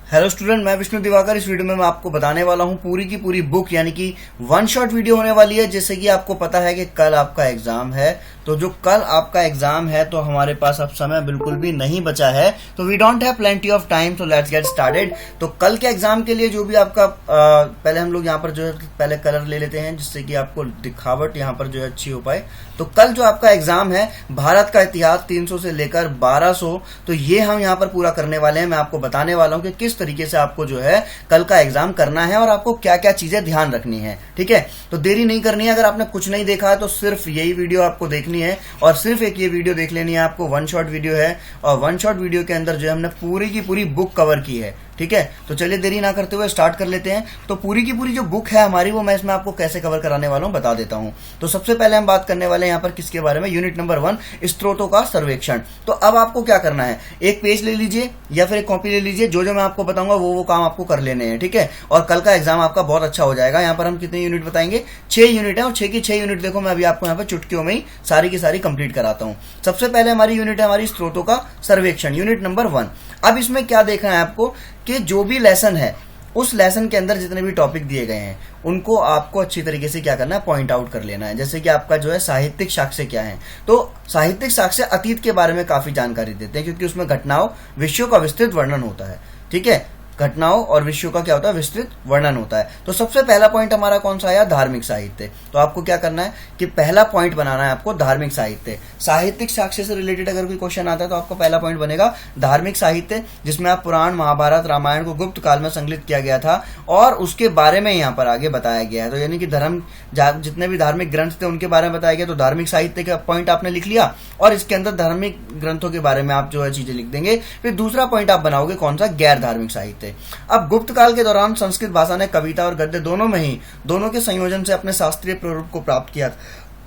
Hello student, मैं विष्णु दिवाकर। इस video में मैं आपको बताने वाला हूं पूरी की पूरी बुक, यानी कि वन शॉट वीडियो होने वाली है। जैसे कि आपको पता है कि कल आपका एग्जाम है, तो जो कल आपका एग्जाम है तो हमारे पास अब समय बिल्कुल भी नहीं बचा है, तो we don't have plenty of time, तो लेट्स गेट स्टार्टेड। तो कल के एग्जाम के लिए जो भी आपका पहले हम लोग यहाँ पर जो है पहले कलर ले लेते हैं, जिससे कि आपको दिखावट यहाँ पर जो है अच्छी हो पाए। तो कल जो आपका एग्जाम है भारत का इतिहास 300 से लेकर 1200, तो ये हम यहाँ पर पूरा करने वाले हैं। मैं आपको बताने वाला हूँ कि किस तरीके से आपको जो है कल का एग्जाम करना है और आपको क्या क्या चीजें ध्यान रखनी है। ठीक है, तो देरी नहीं करनी है। अगर आपने कुछ नहीं देखा है तो सिर्फ यही वीडियो आपको देखनी है और सिर्फ एक ये वीडियो देख लेनी है आपको। वन शॉट वीडियो है और वन शॉट वीडियो के अंदर जो है हमने पूरी की पूरी बुक कवर की है। ठीक है, तो चलिए देरी ना करते हुए स्टार्ट कर लेते हैं। तो पूरी की पूरी जो बुक है हमारी, वो मैं इसमें आपको कैसे कवर कराने वाला हूं बता देता हूं। तो सबसे पहले हम बात करने वाले हैं यहाँ पर किसके बारे में, यूनिट नंबर 1, स्त्रोतों का सर्वेक्षण। तो अब आपको क्या करना है, एक पेज ले लीजिए या फिर एक कॉपी ले लीजिए। जो जो मैं आपको बताऊंगा वो काम आपको कर लेने हैं। ठीक है, और कल का एग्जाम आपका बहुत अच्छा हो जाएगा। यहाँ पर हम कितने यूनिट बताएंगे, 6 यूनिट है और 6 की 6 यूनिट देखो मैं अभी आपको यहाँ पर चुटकियों में ही सारी की सारी कंप्लीट कराता हूँ। सबसे पहले हमारी यूनिट है हमारी स्त्रोतों का सर्वेक्षण, यूनिट नंबर 1। अब इसमें क्या देखना है आपको कि जो भी लेसन है उस लेसन के अंदर जितने भी टॉपिक दिए गए हैं उनको आपको अच्छी तरीके से क्या करना है, पॉइंट आउट कर लेना है। जैसे कि आपका जो है साहित्यिक साक्ष्य क्या है, तो साहित्यिक साक्ष्य अतीत के बारे में काफी जानकारी देते हैं, क्योंकि उसमें घटनाओं विषयों का विस्तृत वर्णन होता है। ठीक है, घटनाओं और विषयों का क्या होता है, विस्तृत वर्णन होता है। तो सबसे पहला पॉइंट हमारा कौन सा आया, धार्मिक साहित्य। तो आपको क्या करना है कि पहला पॉइंट बनाना है आपको धार्मिक साहित्य। साहित्यिक साक्ष्य से रिलेटेड अगर कोई क्वेश्चन आता है तो आपका पहला पॉइंट बनेगा धार्मिक साहित्य, जिसमें आप पुराण, महाभारत, रामायण को गुप्त काल में संकलित किया गया था और उसके बारे में यहाँ पर आगे बताया गया है। तो यानी कि धर्म जितने भी धार्मिक ग्रंथ थे उनके बारे में बताया गया। तो धार्मिक साहित्य का पॉइंट आपने लिख लिया और इसके अंदर धार्मिक ग्रंथों के बारे में आप जो है चीजें लिख देंगे। फिर दूसरा पॉइंट आप बनाओगे कौन सा, गैर धार्मिक साहित्य। अब गुप्त काल के दौरान संस्कृत भाषा ने कविता और गद्य दोनों के संयोजन से अपने शास्त्रीय प्रारूप को प्राप्त किया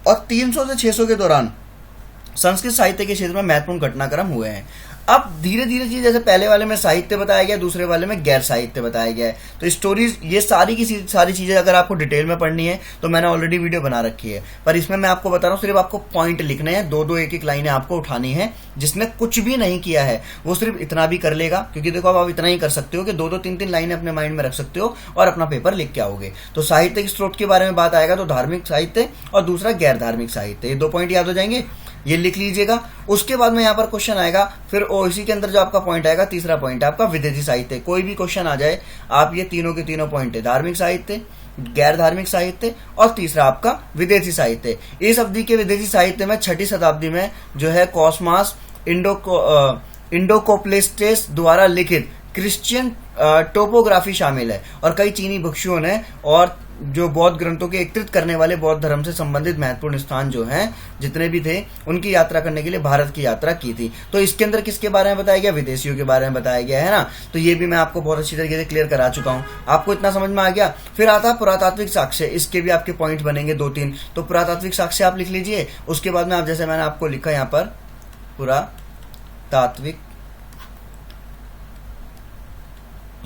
और 300 से 600 के दौरान संस्कृत साहित्य के क्षेत्र में महत्वपूर्ण घटनाक्रम हुए हैं। अब धीरे धीरे चीज, जैसे पहले वाले में साहित्य बताया गया, दूसरे वाले में गैर साहित्य बताया गया है। तो स्टोरीज, ये सारी की सारी चीजें अगर आपको डिटेल में पढ़नी है तो मैंने ऑलरेडी वीडियो बना रखी है, पर इसमें मैं आपको बता रहा हूँ सिर्फ आपको पॉइंट लिखने हैं। दो एक एक लाइनें आपको उठानी है। जिसने कुछ भी नहीं किया है वो सिर्फ इतना भी कर लेगा, क्योंकि देखो अब आप इतना ही कर सकते हो कि 2-3 लाइनें अपने माइंड में रख सकते हो और अपना पेपर लिख के आओगे। तो साहित्य के स्रोत के बारे में बात आएगा तो धार्मिक साहित्य और दूसरा गैर धार्मिक साहित्य, ये 2 पॉइंट याद हो जाएंगे, ये लिख लीजिएगा। उसके बाद में यहाँ पर क्वेश्चन आएगा, फिर इसी के अंदर जो आपका पॉइंट आएगा, तीसरा पॉइंट है आपका विदेशी साहित्य। कोई भी क्वेश्चन आ जाए, आप ये तीनों के तीनों पॉइंट है, धार्मिक साहित्य, गैर धार्मिक साहित्य और तीसरा आपका विदेशी साहित्य। इस अवधि के विदेशी साहित्य में 6ठी शताब्दी में जो है कॉस्मास इंडोकोप्लेस्टेस द्वारा लिखित क्रिश्चियन टोपोग्राफी शामिल है और कई चीनी भिक्षुओं ने और जो बौद्ध ग्रंथों के एकत्रित करने वाले बौद्ध धर्म से संबंधित महत्वपूर्ण स्थान जो हैं जितने भी थे उनकी यात्रा करने के लिए भारत की यात्रा की थी। तो इसके अंदर किसके बारे में बताया गया, विदेशियों के बारे में बताया गया है ना। तो ये भी मैं आपको बहुत अच्छी तरीके से क्लियर करा चुका हूँ, आपको इतना समझ में आ गया। फिर आता है पुरातात्विक साक्ष्य, इसके भी आपके पॉइंट बनेंगे 2-3। तो पुरातात्विक साक्ष्य आप लिख लीजिए। उसके बाद में आप, जैसे मैंने आपको लिखा यहाँ पर पुरातात्विक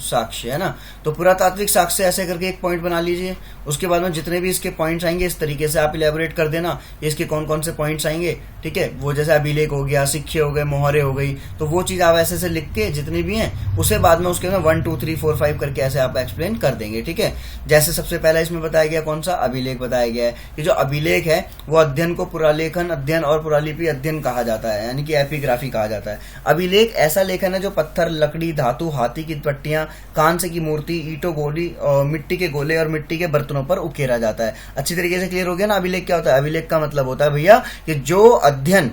साक्ष्य, है ना। तो पुरातात्विक साक्ष्य ऐसे करके एक पॉइंट बना लीजिए। उसके बाद में जितने भी इसके पॉइंट्स आएंगे इस तरीके से आप इलेबोरेट कर देना, इसके कौन कौन से पॉइंट्स आएंगे। ठीक है, वो जैसे अभिलेख हो गया, सिक्के हो गए, मोहरे हो गई, तो वो चीज आप ऐसे से लिख के जितनी भी हैं उसे बाद में उसके 1 2 3 4 5 करके ऐसे आप एक्सप्लेन कर देंगे। ठीक है, जैसे सबसे पहला इसमें बताया गया कौन सा, अभिलेख बताया गया है कि जो अभिलेख है वो अध्ययन को पुरालेखन अध्ययन और पुरालिपि अध्ययन कहा जाता है, यानी कि एपिग्राफी कहा जाता है। अभिलेख ऐसा लेखन है जो पत्थर, लकड़ी, धातु, हाथी की पट्टियां, कांस्य की मूर्ति, ईंटों, गोली और मिट्टी के गोले और मिट्टी के बर्तनों पर उकेरा जाता है। अच्छी तरीके से क्लियर हो गया ना। अभिलेख क्या होता है, अभिलेख का मतलब होता है भैया कि जो अध्ययन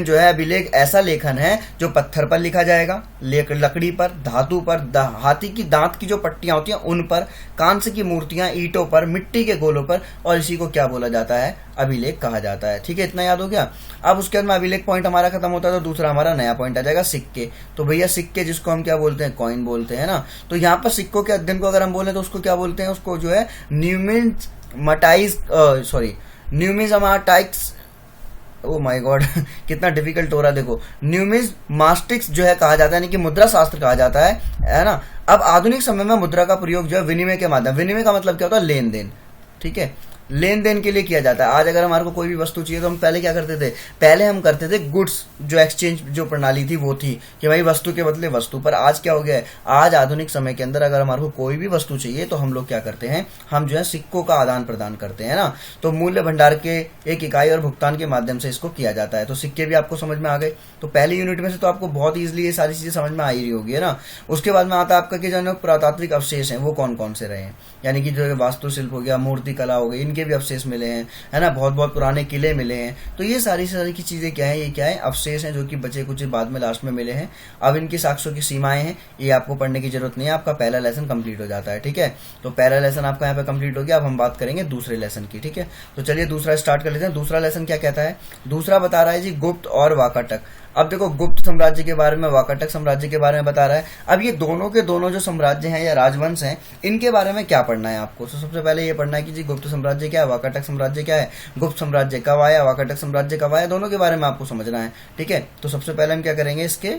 जो है, अभिलेख ऐसा लेखन है जो पत्थर पर लिखा जाएगा, लकड़ी पर, धातु पर, हाथी की दांत की जो पट्टियां होती हैं उन पर, कांस्य की मूर्तियां, ईंटों पर, मिट्टी के गोलों पर, और इसी को क्या बोला जाता है, अभिलेख कहा जाता है। ठीक है, इतना याद हो गया। अब उसके बाद में अभिलेख पॉइंट हमारा खत्म होता है तो दूसरा हमारा नया पॉइंट आ जाएगा सिक्के। तो भैया सिक्के जिसको हम क्या बोलते हैं, कॉइन बोलते हैं ना। तो यहाँ पर सिक्कों के अध्ययन को अगर हम बोले तो उसको क्या बोलते हैं, उसको जो है न्यूमिज़माटिक्स, ओ माय गॉड कितना डिफिकल्ट हो रहा है। देखो, न्यूमिज़माटिक्स जो है कहा जाता है, यानी कि मुद्रा शास्त्र कहा जाता है ना। अब आधुनिक समय में मुद्रा का प्रयोग जो है विनिमय के माध्यम, विनिमय का मतलब क्या होता है, लेन देन। ठीक है, लेन देन के लिए किया जाता है। आज अगर हमारे को कोई भी वस्तु चाहिए तो हम पहले क्या करते थे, पहले हम करते थे गुड्स जो एक्सचेंज जो प्रणाली थी वो थी कि भाई वस्तु के बदले वस्तु। पर आज क्या हो गया है, आज आधुनिक समय के अंदर अगर हमारे को कोई भी वस्तु चाहिए तो हम लोग क्या करते हैं, हम जो है सिक्कों का आदान प्रदान करते हैं ना। तो मूल्य भंडार के एक इकाई और भुगतान के माध्यम से इसको किया जाता है। तो सिक्के भी आपको समझ में आ गए। तो पहली यूनिट में से तो आपको बहुत ईजिली ये सारी चीजें समझ में आ ही रही होगी, है ना। उसके बाद में आता है आपका कि जो पुरातात्विक अवशेष हैं वो कौन कौन से रहे हैं, यानी कि जो वास्तुशिल्प हो गया, मूर्ति कला हो गई, इनके भी अवशेष मिले हैं, है ना। बहुत बहुत पुराने किले मिले हैं। तो ये सारी की चीजें क्या है, ये क्या है, अवशेष हैं जो कि बचे कुछ बाद में लास्ट में मिले हैं। अब इनकी साक्ष्यों की सीमाएं हैं, ये आपको पढ़ने की जरूरत नहीं है, आपका पहला लेसन कंप्लीट हो जाता है। ठीक है, तो पहला लेसन आपका यहाँ पे कंप्लीट हो गया। अब हम बात करेंगे दूसरे लेसन की। ठीक है, तो चलिए दूसरा स्टार्ट कर लेते हैं। दूसरा लेसन क्या कहता है, दूसरा बता रहा है जी गुप्त और वाकाटक। अब देखो, गुप्त साम्राज्य के बारे में, वाकाटक साम्राज्य के बारे में बता रहा है। अब ये दोनों के दोनों जो साम्राज्य हैं या राजवंश हैं, इनके बारे में क्या पढ़ना है आपको। तो सबसे पहले ये पढ़ना है कि जी गुप्त साम्राज्य क्या है, वाकाटक साम्राज्य क्या है, गुप्त साम्राज्य कब आया, वाकाटक साम्राज्य कब आया, दोनों के बारे में आपको समझना है। ठीक है, तो सबसे पहले हम क्या करेंगे, इसके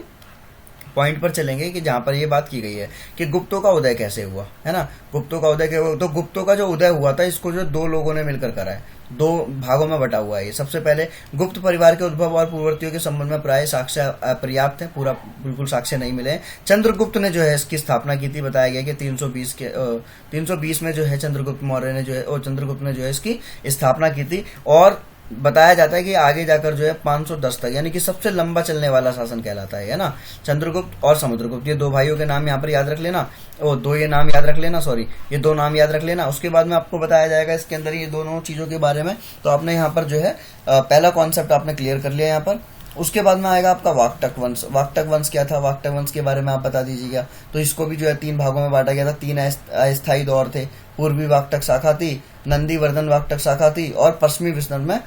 पॉइंट पर चलेंगे कि जहां पर ये बात की गई है कि गुप्तों का उदय कैसे हुआ, है ना। गुप्तों का उदय तो गुप्तों का जो उदय हुआ था, इसको जो दो लोगों ने मिलकर करा है, दो भागों में बटा हुआ है ये। सबसे पहले गुप्त परिवार के उद्भव और पूर्ववर्तियों के संबंध में प्राय साक्ष्य अपर्याप्त है, पूरा बिल्कुल साक्ष्य नहीं मिले हैं। चंद्रगुप्त ने जो है इसकी स्थापना की थी, बताया गया कि 320 में जो है चंद्रगुप्त मौर्य ने जो है, और चंद्रगुप्त ने जो है इसकी स्थापना की थी। और बताया जाता है कि आगे जाकर जो है 510 तक, यानी कि सबसे लंबा चलने वाला शासन कहलाता है ना, चंद्रगुप्त और समुद्रगुप्त। ये दो भाइयों के नाम यहाँ पर याद रख लेना, ये नाम याद रख लेना, ये दो नाम याद रख लेना। उसके बाद में आपको बताया जाएगा इसके अंदर ये दोनों चीजों के बारे में। तो आपने यहाँ पर जो है पहला कॉन्सेप्ट आपने क्लियर कर लिया यहाँ पर। उसके बाद में आएगा आपका वाकटक वंश। वाकटक वंश क्या था, वाकटक वंश के बारे में आप बता दीजिएगा। तो इसको भी जो है 3 भागों में बांटा गया था। 3 अस्थायी दौर थे। पूर्वी वाकटक शाखा थी, नंदीवर्धन वाकटक शाखा थी, और पश्चिमी विस्तार में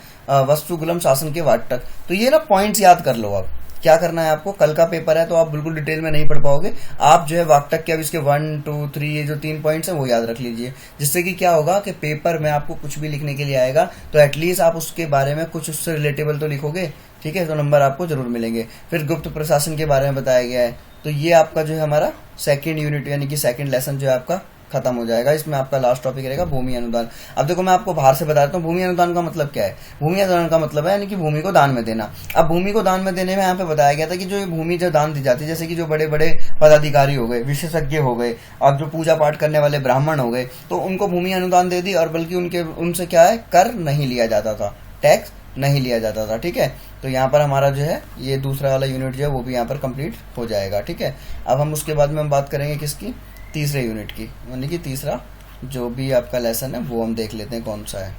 वस्तुगुलम शासन के वाकटक। तो ये ना पॉइंट्स याद कर लो। आप क्या करना है आपको, कल का पेपर है तो आप बिल्कुल डिटेल में नहीं पढ़ पाओगे। आप जो है वाकटक के अब इसके 1, 2, 3 ये जो 3 पॉइंट्स हैं वो याद रख लीजिए, जिससे कि क्या होगा कि पेपर में आपको कुछ भी लिखने के लिए आएगा तो एटलीस्ट आप उसके बारे में कुछ उससे रिलेटेबल तो लिखोगे। ठीक है, तो नंबर आपको जरूर मिलेंगे। फिर गुप्त प्रशासन के बारे में बताया गया है। तो ये आपका जो है हमारा सेकेंड यूनिट यानी कि सेकेंड लेसन जो है आपका खत्म हो जाएगा। इसमें आपका लास्ट टॉपिक रहेगा भूमि अनुदान। अब देखो, मैं आपको बाहर से बता देता हूँ भूमि अनुदान का मतलब क्या है। भूमि अनुदान का मतलब है यानी कि भूमि को दान में देना। अब भूमि को दान में देने में यहाँ पे बताया गया था कि जो ये भूमि जो दान दी जाती है, जैसे कि जो बड़े बड़े पदाधिकारी हो गए, विशेषज्ञ हो गए, अब जो पूजा पाठ करने वाले ब्राह्मण हो गए, तो उनको भूमि अनुदान दे दी। और बल्कि उनसे क्या है, कर नहीं लिया जाता था, टैक्स नहीं लिया जाता था। ठीक है, तो यहाँ पर हमारा जो है ये दूसरा वाला यूनिट जो है वो भी यहाँ पर कंप्लीट हो जाएगा। ठीक है, अब हम उसके बाद में हम बात करेंगे किसकी, तीसरे यूनिट की, यानी कि तीसरा जो भी आपका लेसन है वो हम देख लेते हैं कौन सा है।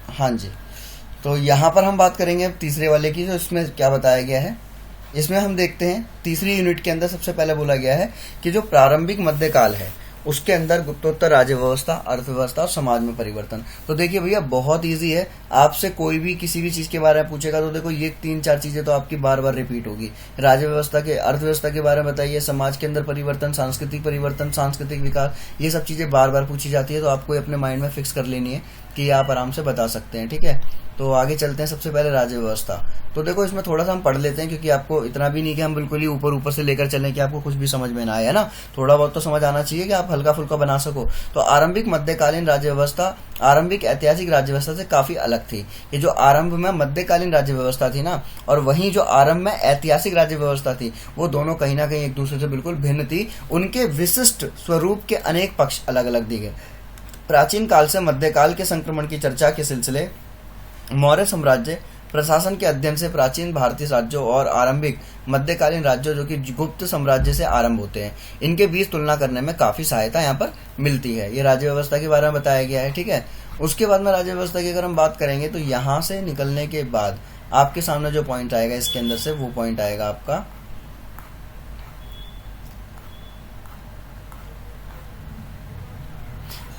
हाँ जी, तो यहाँ पर हम बात करेंगे अब तीसरे वाले की। जो इसमें क्या बताया गया है, इसमें हम देखते हैं तीसरी यूनिट के अंदर सबसे पहले बोला गया है कि जो प्रारंभिक मध्यकाल है उसके अंदर गुप्तोत्तर राज्य व्यवस्था, अर्थव्यवस्था और समाज में परिवर्तन। तो देखिए भैया, बहुत इजी है। आपसे कोई भी किसी भी चीज के बारे में पूछेगा तो देखो ये 3-4 चीजें तो आपकी बार बार रिपीट होगी। राज्य व्यवस्था के, अर्थव्यवस्था के बारे में बताइए, समाज के अंदर परिवर्तन, सांस्कृतिक परिवर्तन, सांस्कृतिक विकास, ये सब चीजें बार बार पूछी जाती है। तो आपको अपने माइंड में फिक्स कर लेनी है कि आप आराम से बता सकते हैं। ठीक है, तो आगे चलते हैं। सबसे पहले राज्य व्यवस्था। तो देखो, इसमें थोड़ा सा हम पढ़ लेते हैं क्योंकि आपको इतना भी नहीं कि हम बिल्कुल ही ऊपर से लेकर चलें कि आपको कुछ भी समझ में ना आए, है ना। थोड़ा बहुत तो समझ आना चाहिए कि आप हल्का फुल्का बना सको। तो आरंभिक मध्यकालीन राज्य व्यवस्था आरंभिक ऐतिहासिक राज्य व्यवस्था से काफी अलग थी। ये जो आरंभ में मध्यकालीन राज्य व्यवस्था थी ना, और वहीं जो आरंभ में ऐतिहासिक राज्य व्यवस्था थी, वो दोनों कहीं ना कहीं एक दूसरे से बिल्कुल भिन्न थी। उनके विशिष्ट स्वरूप के अनेक पक्ष अलग अलग दिखे। प्राचीन काल से मध्यकाल के संक्रमण की चर्चा के सिलसिले मौर्य साम्राज्य प्रशासन के अध्ययन से प्राचीन भारतीय राज्यों और आरंभिक मध्यकालीन राज्यों जो कि गुप्त साम्राज्य से आरंभ होते हैं, इनके बीच तुलना करने में काफी सहायता यहाँ पर मिलती है। ये राज्य व्यवस्था के बारे में बताया गया है। ठीक है, उसके बाद में राज्य व्यवस्था की अगर हम बात करेंगे तो यहाँ से निकलने के बाद आपके सामने जो पॉइंट आएगा इसके अंदर से, वो पॉइंट आएगा आपका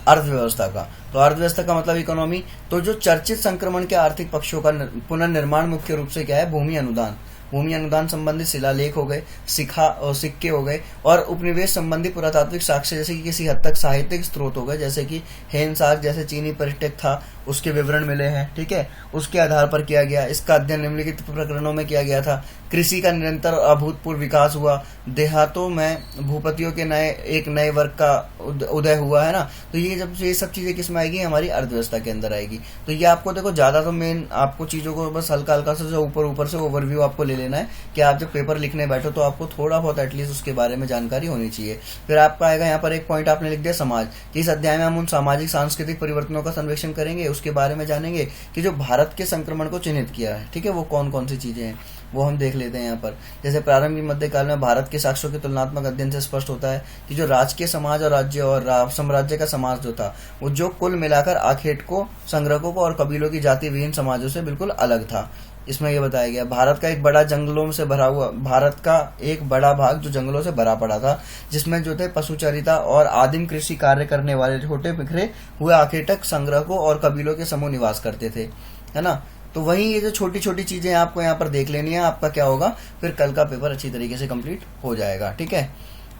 अर्थव्यवस्था का। तो अर्थव्यवस्था का मतलब इकोनॉमी। तो जो चर्चित संक्रमण के आर्थिक पक्षों का पुनर्निर्माण मुख्य रूप से क्या है, भूमि अनुदान। भूमि अनुदान संबंधित शिलालेख हो गए, सिक्के हो गए, और उपनिवेश संबंधी पुरातात्विक साक्ष्य जैसे कि किसी हद तक साहित्यिक स्रोत हो गए, जैसे कि हेनसाग जैसे चीनी पर्यटक था उसके विवरण मिले हैं, ठीक है। उसके आधार पर किया गया। इसका अध्ययन निम्नलिखित प्रकरणों में किया गया था। कृषि का निरंतर और अभूतपूर्व विकास हुआ। देहातों में भूपतियों के एक नए वर्ग का उदय हुआ, है ना। तो ये सब चीजें किस में आएगी, हमारी अर्थव्यवस्था के अंदर आएगी। तो ये आपको देखो ज्यादा तो मेन आपको चीजों को बस हल्का हल्का से ऊपर से ओवरव्यू आपको ले लेना है कि आप जब पेपर लिखने बैठो तो आपको थोड़ा बहुत एटलीस्ट उसके बारे में जानकारी होनी चाहिए। फिर आपका आएगा यहाँ पर एक पॉइंट आपने लिख दिया समाज, कि इस अध्याय में हम उन सामाजिक सांस्कृतिक परिवर्तनों का सर्वेक्षण करेंगे, उसके बारे में जानेंगे कि जो भारत के संक्रमण को चिन्हित किया है, ठीक है, वो कौन कौन सी चीजें हैं वो हम देख लेते हैं यहाँ पर। जैसे प्रारंभिक मध्यकाल में भारत के साक्ष्यों के तुलनात्मक अध्ययन से स्पष्ट होता है कि जो राजकीय समाज और राज्य और साम्राज्य का समाज जो था वो जो कुल मिलाकर आखेटकों, संग्रहकों और कबीलों की जाति विहीन समाजों से बिल्कुल अलग था। इसमें यह बताया गया भारत का एक बड़ा जंगलों से भरा हुआ, भारत का एक बड़ा भाग जो जंगलों से भरा पड़ा था, जिसमें जो थे पशुचरिता और आदिम कृषि कार्य करने वाले छोटे बिखरे हुए आखेटक, संग्रहकों और कबीलों के समूह निवास करते थे, है ना। तो वही ये जो छोटी छोटी चीजें आपको यहाँ पर देख लेनी है, आपका क्या होगा, फिर कल का पेपर अच्छी तरीके से कंप्लीट हो जाएगा, ठीक है।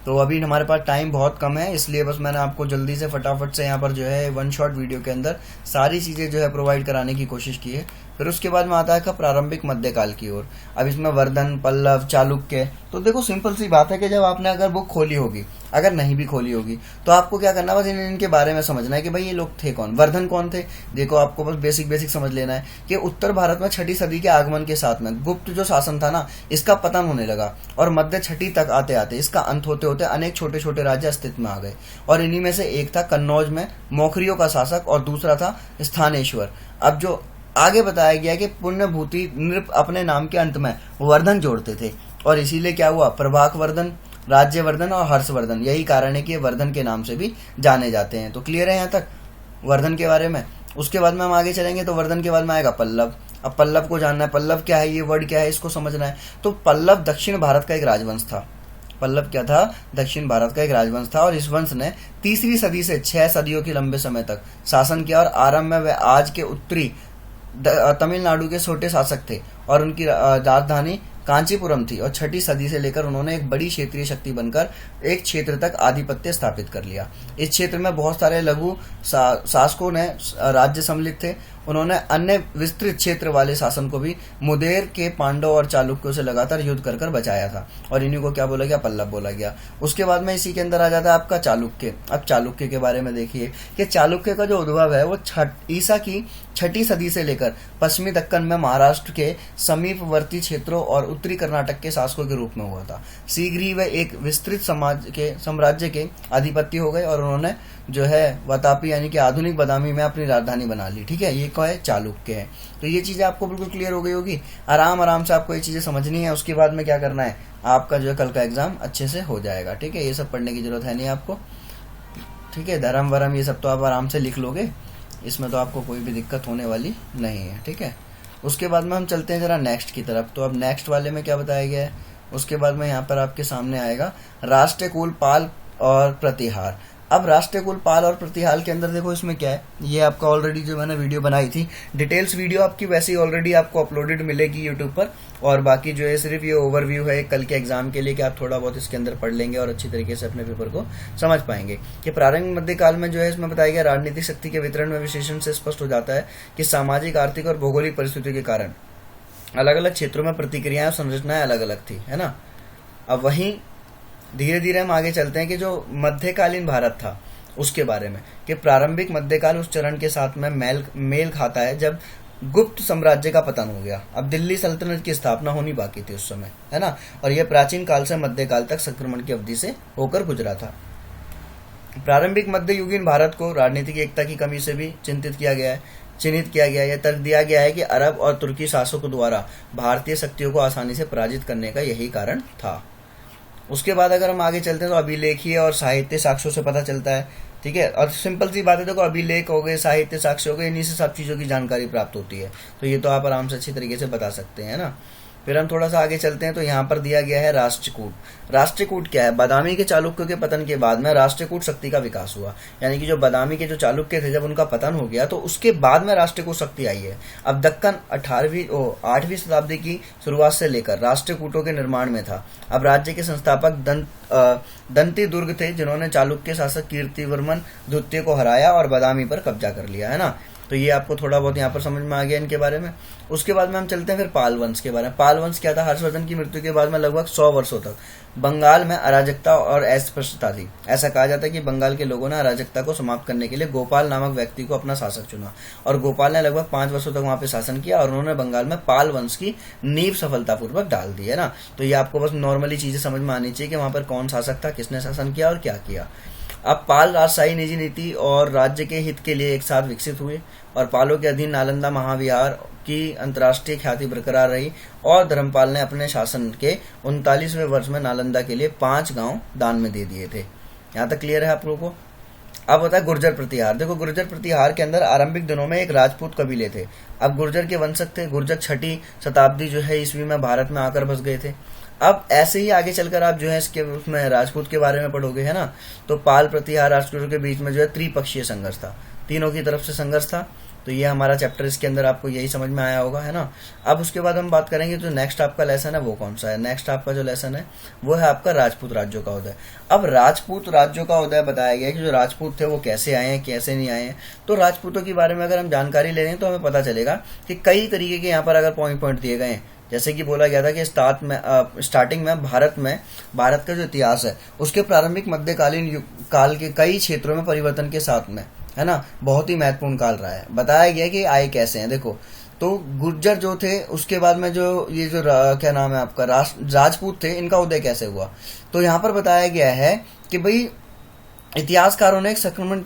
तो अभी हमारे पास टाइम बहुत कम है, इसलिए बस मैंने आपको जल्दी से फटाफट से यहाँ पर जो है वन शॉट वीडियो के अंदर सारी चीजें जो है प्रोवाइड कराने की कोशिश की है। फिर उसके बाद में आता है प्रारंभिक मध्यकाल की ओर। अब इसमें वर्धन, पल्लव, चालुक्य। तो देखो सिंपल सी बात है कि जब आपने अगर बुक खोली होगी, अगर नहीं भी खोली होगी, तो आपको क्या करना है, बस इनके बारे में समझना है कि भाई ये लोग थे कौन। वर्धन कौन थे, देखो आपको बस बेसिक समझ लेना है कि उत्तर भारत में 6ठी सदी के आगमन के साथ में गुप्त जो शासन था ना, इसका पतन होने लगा और मध्य 6ठी तक आते आते इसका अंत होते होते अनेक छोटे छोटे राज्य अस्तित्व में आ गए। और इन्हीं में से एक था कन्नौज में मौखरियों का शासक और दूसरा था स्थानेश्वर। अब जो आगे बताया गया कि पुण्यभूति नृप अपने नाम के अंत में वर्धन जोड़ते थे और इसीलिए क्या हुआ, प्रभाक वर्धन, राज्यवर्धन और हर्षवर्धन, यही कारण है कि ये वर्धन के नाम से भी जाने जाते हैं। तो क्लियर है यहाँ तक वर्धन के बारे में। उसके बाद में हम आगे चलेंगे तो वर्धन के बाद में आएगा पल्लव। अब पल्लव को जानना है, पल्लव क्या है, ये वर्ड क्या है, इसको समझना है। तो पल्लव दक्षिण भारत का एक राजवंश था। पल्लव क्या था, दक्षिण भारत का एक राजवंश था और इस वंश ने 3री सदी से 6 सदियों के लंबे समय तक शासन किया और आरंभ में वे आज के उत्तरी तमिलनाडु के छोटे शासक थे और उनकी राजधानी कांचीपुरम थी। और 6ठी सदी से लेकर उन्होंने एक बड़ी क्षेत्रीय शक्ति बनकर एक क्षेत्र तक आधिपत्य स्थापित कर लिया। इस क्षेत्र में बहुत सारे लघु शासकों ने राज्य सम्मिलित थे। उन्होंने अन्य विस्तृत क्षेत्र वाले शासन को भी मुदेर के पांडव और चालुक्यों से लगातार युद्ध कर कर बचाया था और इन्हीं को क्या बोला गया, पल्लव बोला गया। उसके बाद में इसी के अंदर आ जाता है आपका चालुक्य। अब चालुक्य के बारे में देखिए कि चालुक्य का जो उद्भव है वो ईसा की 6ठी सदी से लेकर पश्चिमी दक्कन में महाराष्ट्र के समीपवर्ती क्षेत्रों और उत्तरी कर्नाटक के शासकों के रूप में हुआ था। शीघ्र ही वह एक विस्तृत साम्राज्य के अधिपति हो गए और उन्होंने जो है वातापी यानी कि आधुनिक बादामी में अपनी राजधानी बना ली, ठीक है। ये क्या है, चालुक्य है। तो ये चीजें आपको बिल्कुल क्लियर हो गई होगी। आराम से आपको ये चीजें समझनी है। उसके बाद में क्या करना है, आपका जो है कल का एग्जाम अच्छे से हो जाएगा, ठीक है। ये सब पढ़ने की जरूरत है नहीं आपको, ठीक है। धर्म वरम ये सब तो आप आराम से लिख लोगे, इसमें तो आपको कोई भी दिक्कत होने वाली नहीं है, ठीक है। उसके बाद में हम चलते हैं जरा नेक्स्ट की तरफ। तो अब नेक्स्ट वाले में क्या बताया गया है, उसके बाद में यहाँ पर आपके सामने आएगा राष्ट्रकूल, पाल और प्रतिहार। अब राष्ट्रकूल, पाल और प्रतिहार के अंदर देखो इसमें क्या है, ये आपका ऑलरेडी जो मैंने वीडियो बनाई थी, डिटेल्स वीडियो आपकी वैसे ही ऑलरेडी आपको अपलोडेड मिलेगी यूट्यूब पर। और बाकी जो है सिर्फ ये ओवरव्यू है कल के एग्जाम के लिए कि आप थोड़ा बहुत इसके अंदर पढ़ लेंगे और अच्छी तरीके से अपने पेपर को समझ पाएंगे। कि प्रारंभिक मध्यकाल में जो है इसमें बताया गया राजनीतिक शक्ति के वितरण में विशेषण से स्पष्ट हो जाता है कि सामाजिक, आर्थिक और भौगोलिक परिस्थितियों के कारण अलग अलग क्षेत्रों में प्रतिक्रियाएं और संरचनाएं अलग अलग थी, है ना। अब वहीं धीरे धीरे हम आगे चलते हैं कि जो मध्यकालीन भारत था उसके बारे में, कि प्रारंभिक मध्यकाल उस चरण के साथ में मेल खाता है जब गुप्त साम्राज्य का पतन हो गया। अब दिल्ली सल्तनत की स्थापना होनी बाकी थी उस समय, है ना। और यह प्राचीन काल से मध्यकाल तक संक्रमण की अवधि से होकर गुजरा था। प्रारंभिक मध्ययुगीन भारत को राजनीतिक एकता की कमी से भी चिन्हित किया गया है। यह तर्क दिया गया है कि अरब और तुर्की शासकों द्वारा भारतीय शक्तियों को आसानी से पराजित करने का यही कारण था। उसके बाद अगर हम आगे चलते हैं तो अभिलेखीय और साहित्य साक्ष्यों से पता चलता है, ठीक है। और सिंपल सी बात है, देखो अभिलेख हो गए, साहित्य साक्ष्य हो गए, इन्हीं से सब चीजों की जानकारी प्राप्त होती है। तो ये तो आप आराम से अच्छी तरीके से बता सकते हैं ना। फिर हम थोड़ा सा आगे चलते हैं तो यहाँ पर दिया गया है राष्ट्रकूट। राष्ट्रकूट क्या है, बादामी के चालुक्यों के पतन के बाद में राष्ट्रकूट शक्ति का विकास हुआ। यानी कि जो बादामी के जो चालुक्य थे जब उनका पतन हो गया तो उसके बाद में राष्ट्रकूट शक्ति आई है। अब दक्कन 8वीं शताब्दी की शुरुआत से लेकर राष्ट्रकूटों के निर्माण में था। अब राज्य के संस्थापक दंती दुर्ग थे जिन्होंने चालुक्य शासक कीर्तिवर्मन द्वितीय को हराया और बादामी पर कब्जा कर लिया, है ना। तो ये आपको थोड़ा बहुत यहाँ पर समझ में आ गया इनके बारे में। उसके बाद में हम चलते हैं फिर पाल वंश के बारे में। पाल वंश क्या था? हर्षवर्धन की मृत्यु के बाद में लगभग 100 वर्षों तक बंगाल में अराजकता और अस्पृश्यता थी। ऐसा कहा जाता है कि बंगाल के लोगों ने अराजकता को समाप्त करने के लिए गोपाल नामक व्यक्ति को अपना शासक चुना, और गोपाल ने लगभग 5 वर्षों तक वहां पे शासन किया, और उन्होंने बंगाल में पाल वंश की नींव सफलतापूर्वक डाल दी है ना। तो ये आपको बस नॉर्मली चीजें समझ में आनी चाहिए कि वहां पर कौन शासक था, किसने शासन किया और क्या किया। अब पाल राजशाही निजी नीति और राज्य के हित के लिए एक साथ विकसित हुए, और पालों के अधीन नालंदा महाविहार की अंतर्राष्ट्रीय ख्याति बरकरार रही, और धर्मपाल ने अपने शासन के 39वें वर्ष में नालंदा के लिए 5 गांव दान में दे दिए थे। यहाँ तक क्लियर है आप लोगों को? अब होता है गुर्जर प्रतिहार। देखो, गुर्जर प्रतिहार के अंदर आरंभिक दिनों में एक राजपूत कबीले थे। अब गुर्जर के वंशज थे। गुर्जर 6ठी शताब्दी जो है ईस्वी में भारत में आकर बस गए थे। अब ऐसे ही आगे चलकर आप जो है इसके उसमें राजपूत के बारे में पढ़ोगे, है ना। तो पाल प्रतिहार राजपूतों के बीच में जो है त्रिपक्षीय संघर्ष था, तीनों की तरफ से संघर्ष था। तो ये हमारा चैप्टर, इसके अंदर आपको यही समझ में आया होगा, है ना। अब उसके बाद हम बात करेंगे जो नेक्स्ट आपका लेसन है वो कौन सा है। नेक्स्ट आपका जो लेसन है वो है आपका राजपूत राज्यों का उदय। अब राजपूत राज्यों का उदय बताया गया कि जो राजपूत थे वो कैसे आए हैं, कैसे नहीं आए हैं। तो राजपूतों के बारे में अगर हम जानकारी ले रहे हैं तो हमें पता चलेगा कि कई तरीके के यहाँ पर अगर पॉइंट दिए गए हैं। जैसे कि बोला गया था कि स्टार्टिंग में भारत का जो इतिहास है उसके प्रारंभिक मध्यकालीन काल के कई क्षेत्रों में परिवर्तन के साथ में, है ना, बहुत ही महत्वपूर्ण काल रहा है। बताया गया कि आए कैसे हैं। देखो, तो गुर्जर जो थे, उसके बाद में जो ये जो क्या नाम है आपका राजपूत थे, इनका उदय कैसे हुआ। तो यहाँ पर बताया गया है कि भाई इतिहासकारों ने एक संक्रमण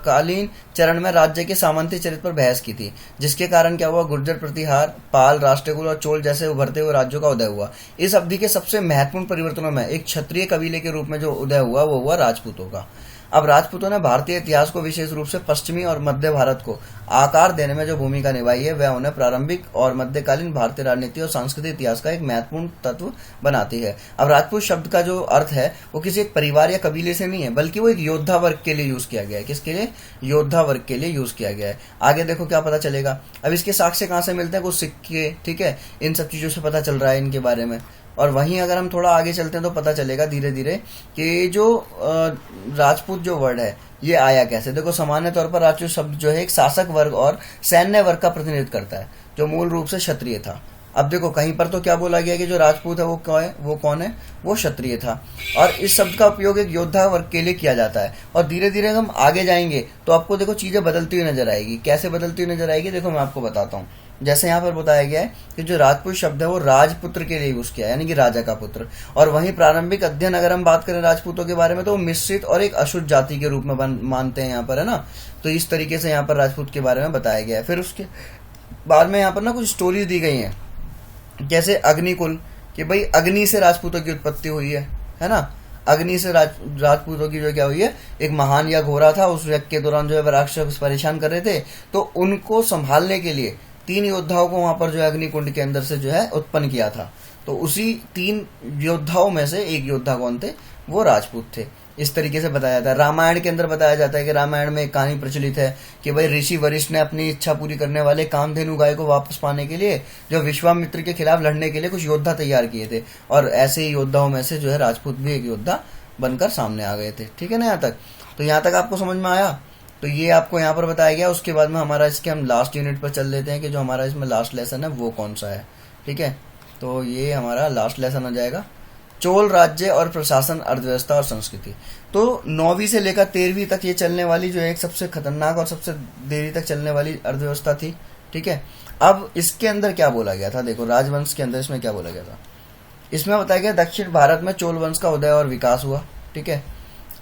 कालीन चरण में राज्य के सामंती चरित्र पर बहस की थी, जिसके कारण क्या हुआ, गुर्जर प्रतिहार, पाल, राष्ट्रकूल और चोल जैसे उभरते हुए राज्यों का उदय हुआ। इस अवधि के सबसे महत्वपूर्ण परिवर्तनों में एक क्षत्रिय कबीले के रूप में जो उदय हुआ वो हुआ राजपूतों का। अब राजपूतों ने भारतीय इतिहास को, विशेष रूप से पश्चिमी और मध्य भारत को आकार देने में जो भूमिका निभाई है वह उन्हें प्रारंभिक और मध्यकालीन भारतीय राजनीति और सांस्कृतिक इतिहास का एक महत्वपूर्ण तत्व बनाती है। अब राजपूत शब्द का जो अर्थ है वो किसी एक परिवार या कबीले से नहीं है, बल्कि वो एक योद्धा वर्ग के लिए यूज किया गया है। किसके लिए? योद्धा वर्ग के लिए यूज किया गया है। आगे देखो क्या पता चलेगा। अब इसके साक्ष्य कहाँ से मिलते हैं? कुछ सिक्के, ठीक है, इन सब चीजों से पता चल रहा है इनके बारे में। और वहीं अगर हम थोड़ा आगे चलते हैं तो पता चलेगा धीरे धीरे कि जो राजपूत जो वर्ड है ये आया कैसे। देखो, सामान्य तौर पर राजपूत शब्द जो है एक शासक वर्ग और सैन्य वर्ग का प्रतिनिधित्व करता है, जो मूल रूप से क्षत्रिय था। अब देखो, कहीं पर तो क्या बोला गया कि जो राजपूत है वो कौन है, वो क्षत्रिय था। और इस शब्द का उपयोग एक योद्धा वर्ग के लिए किया जाता है। और धीरे धीरे हम आगे जाएंगे तो आपको देखो चीजें बदलती हुई नजर आएगी। कैसे बदलती हुई नजर आएगी? देखो, मैं आपको बताता हूँ। जैसे यहाँ पर बताया गया है कि जो राजपूत शब्द है वो राजपुत्र के लिए यूज किया है, यानी कि राजा का पुत्र। और वहीं प्रारंभिक अध्ययन अगर हम बात करें राजपूतों के बारे में तो वो मिश्रित और एक अशुद्ध जाति के रूप में मानते हैं यहाँ पर, है ना। तो इस तरीके से यहाँ पर राजपूत के बारे में बताया गया है। फिर उसके बाद में यहाँ पर ना कुछ स्टोरीज दी गई हैं, जैसे अग्निकुल, कि भाई अग्नि से राजपूतों की उत्पत्ति हुई है ना। अग्नि से राजपूतों की जो क्या हुई है, एक महान या घोड़ा था, उस यज्ञ के दौरान जो है राक्षस परेशान कर रहे थे, तो उनको संभालने के लिए 3 योद्धाओं को वहां पर जो है अग्निकुंड के अंदर से जो है उत्पन्न किया था। तो उसी 3 योद्धाओं में से एक योद्धा कौन थे? वो राजपूत थे। इस तरीके से बताया जाता है। रामायण के अंदर बताया जाता है कि रामायण में एक कहानी प्रचलित है कि भाई ऋषि वरिष्ठ ने अपनी इच्छा पूरी करने वाले कामधेनु गाय को वापस पाने के लिए जो विश्वामित्र के खिलाफ लड़ने के लिए कुछ योद्धा तैयार किए थे, और ऐसे ही योद्धाओं में से जो है राजपूत भी एक योद्धा बनकर सामने आ गए थे। ठीक है ना। यहाँ तक तो यहाँ तक आपको समझ में आया। तो ये आपको यहाँ पर बताया गया। उसके बाद में हमारा इसके हम लास्ट यूनिट पर चल लेते हैं कि जो हमारा इसमें लास्ट लेसन है वो कौन सा है। ठीक है, तो ये हमारा लास्ट लेसन हो जाएगा, चोल राज्य और प्रशासन, अर्थव्यवस्था और संस्कृति। तो 9वीं से लेकर 13वीं तक ये चलने वाली जो एक सबसे खतरनाक और सबसे देरी तक चलने वाली अर्थव्यवस्था थी। ठीक है, अब इसके अंदर क्या बोला गया था? देखो, राजवंश के अंदर इसमें क्या बोला गया था? इसमें बताया गया दक्षिण भारत में चोल वंश का उदय और विकास हुआ। ठीक है,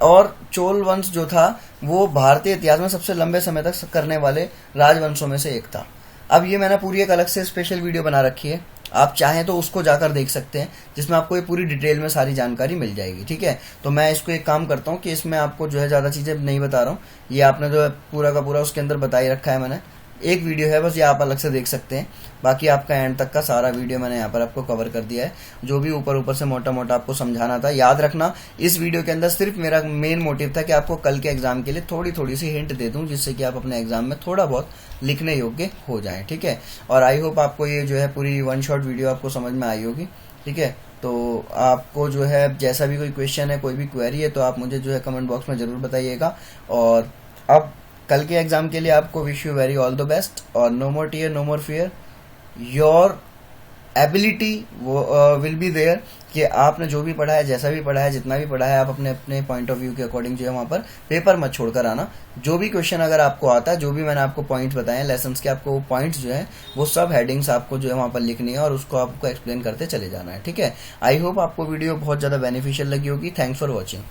और चोल वंश जो था वो भारतीय इतिहास में सबसे लंबे समय तक करने वाले राजवंशों में से एक था। अब ये मैंने पूरी एक अलग से स्पेशल वीडियो बना रखी है, आप चाहें तो उसको जाकर देख सकते हैं, जिसमें आपको ये पूरी डिटेल में सारी जानकारी मिल जाएगी। ठीक है, तो मैं इसको एक काम करता हूँ कि इसमें आपको जो है ज़्यादा चीज़ें नहीं बता रहा हूँ, ये आपने जो है पूरा का पूरा उसके अंदर बता ही रखा है मैंने। एक वीडियो है बस, ये आप अलग से देख सकते हैं। बाकी आपका एंड तक का सारा वीडियो मैंने यहाँ पर आपको कवर कर दिया है। जो भी ऊपर से मोटा मोटा आपको समझाना था, याद रखना इस वीडियो के अंदर सिर्फ मेरा मेन मोटिव था कि आपको कल के एग्जाम के लिए थोड़ी सी हिंट दे दूं, जिससे कि आप अपने एग्जाम में थोड़ा बहुत लिखने योग्य हो जाएं। ठीक है, और आई होप आपको ये जो है पूरी 1 शॉट वीडियो आपको समझ में आई होगी। ठीक है, तो आपको जो है जैसा भी कोई क्वेश्चन है, कोई भी क्वेरी है, तो आप मुझे जो है कमेंट बॉक्स में जरूर बताइएगा। और अब कल के एग्जाम के लिए आपको wish you very all the best, और no more tear no more fear, your ability वो विल बी देयर कि आपने जो भी पढ़ा है, जैसा भी पढ़ा है, जितना भी पढ़ा है, आप अपने अपने पॉइंट ऑफ व्यू के अकॉर्डिंग जो है वहां पर पेपर मत छोड़कर आना। जो भी क्वेश्चन अगर आपको आता है, जो भी मैंने आपको पॉइंट्स बताए हैं लेसन के, आपको पॉइंट्स जो है वो सब हेडिंग्स आपको जो है वहां पर लिखनी है और उसको आपको एक्सप्लेन करते चले जाना है। ठीक है, आई होप आपको वीडियो बहुत ज्यादा बेनिफिशियल लगी होगी। Thanks for watching.